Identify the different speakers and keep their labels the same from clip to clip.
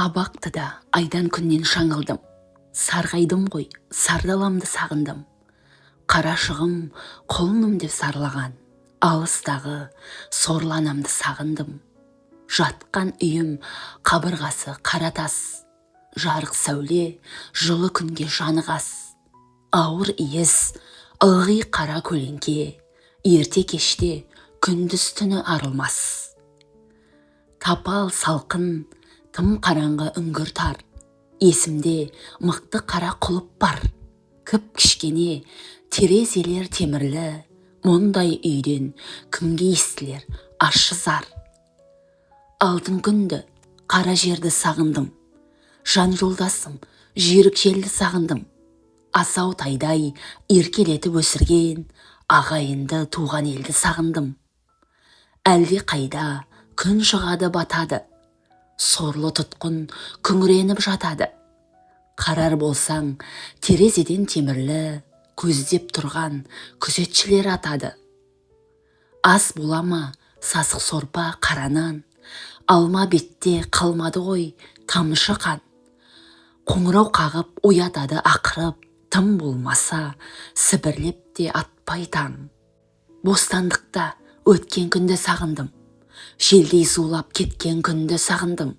Speaker 1: Абақтыда айдан күннен шаңылдым. Сарғайдым ғой, сардаламды сағындым. Қарашығым, құлыным деп сарлаған. Алыстағы сорланамды сағындым. Жатқан үйім қабырғасы қара тас. Жарық сәуле, жылы күнге жаны қас. Ауыр иіс, ылғи қара көлеңке. Ерте кеште күндіз түні арылмас. Тапал салқын, тым қараңғы үңгір тар. Есімде мықты қара құлып бар. Кіп кішкене терезелер темірлі. Мұндай үйден кімге естілер ащы зар. Алтын күнді, қара жерді сағындым. Жан жолдасым, жүйрік желді сағындым. Асау тайдай еркелетіп өсірген ағайынды туған елді сағындым. Әлде қайда күн шығады батады. Сорлы тұтқын күңіреніп жатады. Қарар болсаң, терезеден темірлі, көздеп тұрған күзетшілер атады. Ас болама, сасық сорпа қаранан, алма бетте қалмады ғой тамшы қан. Қоңырау қағып оятады ақырып, тым болмаса сібірлеп те атпай таң. Бостандықта өткен күнді сағындым. Желдей зулап кеткен күнді сағындым.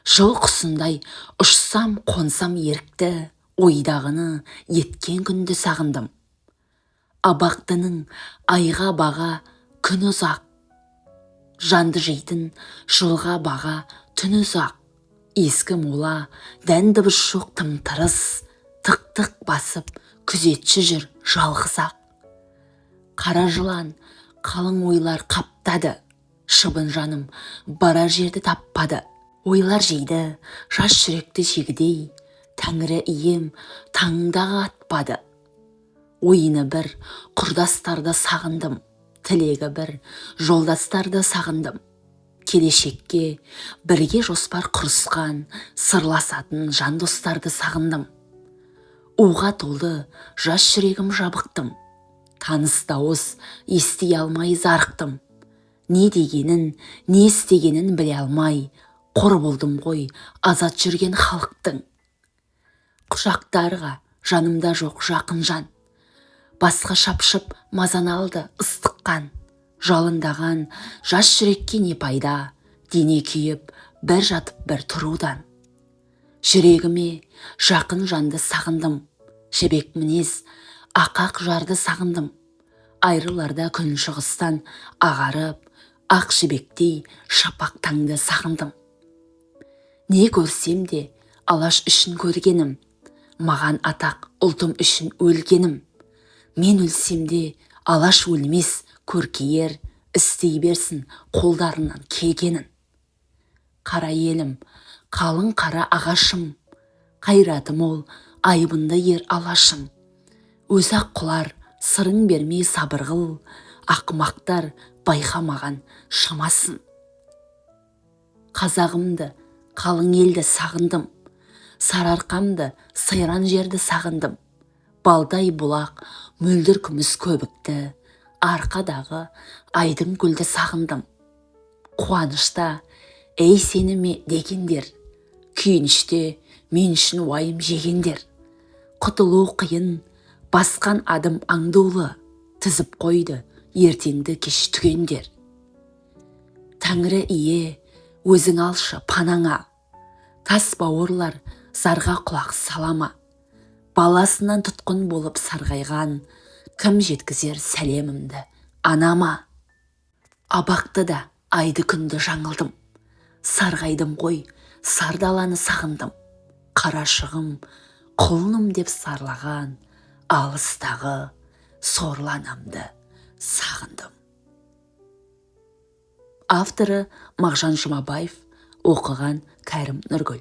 Speaker 1: Жыл құсындай ұшсам қонсам ерікті, ойдағыны еткен күнді сағындым. Абақтының айға баға күн ұзақ. Жанды жейтін жылға баға түн ұзақ. Ескі мола, дән дыбыс жоқ тым тырыс. Тық-тық басып күзетші жүр жалғыз-ақ. Қара жылан қалың ойлар қаптады. Шыбын жаным барар жерді таппады. Ойлар жейді жас жүректі жегідей. Тәңірі ием таңдағы атпады. Ойыны бір құрдастарды сағындым. Тілегі бір жолдастарды сағындым. Келешекке бірге жоспар құрысқан сырласатын жан достарды сағындым. Уға толды жас жүрегім жабықтым. Таныс дауыс ести алмай зарықтым. Не дегенін, не істегенін біле алмай, қор болдым ғой азат жүрген халықтың. Құшақтарға жанымда жоқ жақын жан. Басқа шапшып мазан алды ыстық қан. Жалындаған жас жүрекке не пайда, дене күйіп бір жатып бір тұрудан. Жүрегіме жақын жанды сағындым. Жебек мінез ақақ жарды сағындым. Айрыларда күн шығыстан ағарып, ақ жібектей шапақ таңды сағындым. Не көрсем де алаш үшін көргенім. Маған атақ ұлтым үшін өлгенім. Мен өлсем де алаш өлмес көркейер, істей берсін қолдарынан келгенін. Қара елім, қалың қара ағашым. Қайратым ол айбынды ер алашым. Өзі-ақ құлар сырың бермей сабыр қыл. Ақымақтар байқамаған шамасын. Қазағымды, қалың елді сағындым. Сарыарқамды, сайран жерді сағындым. Балдай бұлақ, мөлдір күміс көбікті. Арқадағы айдың гүлді сағындым. Қуанышта, ей сені ме дегендер. Күйініште мен үшін уайым жегендер. Құтылу қиын, басқан адым аңдулы. Тізіп қойды ертеңді кеш түгендер. Тәңірі ие, өзің алшы панаңа. Тас бауырлар зарға құлақ салама. Баласынан тұтқын болып сарғайған, кім жеткізер сәлемімді анама. Абақтыда айды күнді жаңылдым. Сарғайдым ғой, сардаланы сағындым. Қарашығым, құлыным деп сарлаған, алыстағы сорланамды сағындым. Авторы Мағжан Жұмабаев, оқыған Кәрім Нұргүл.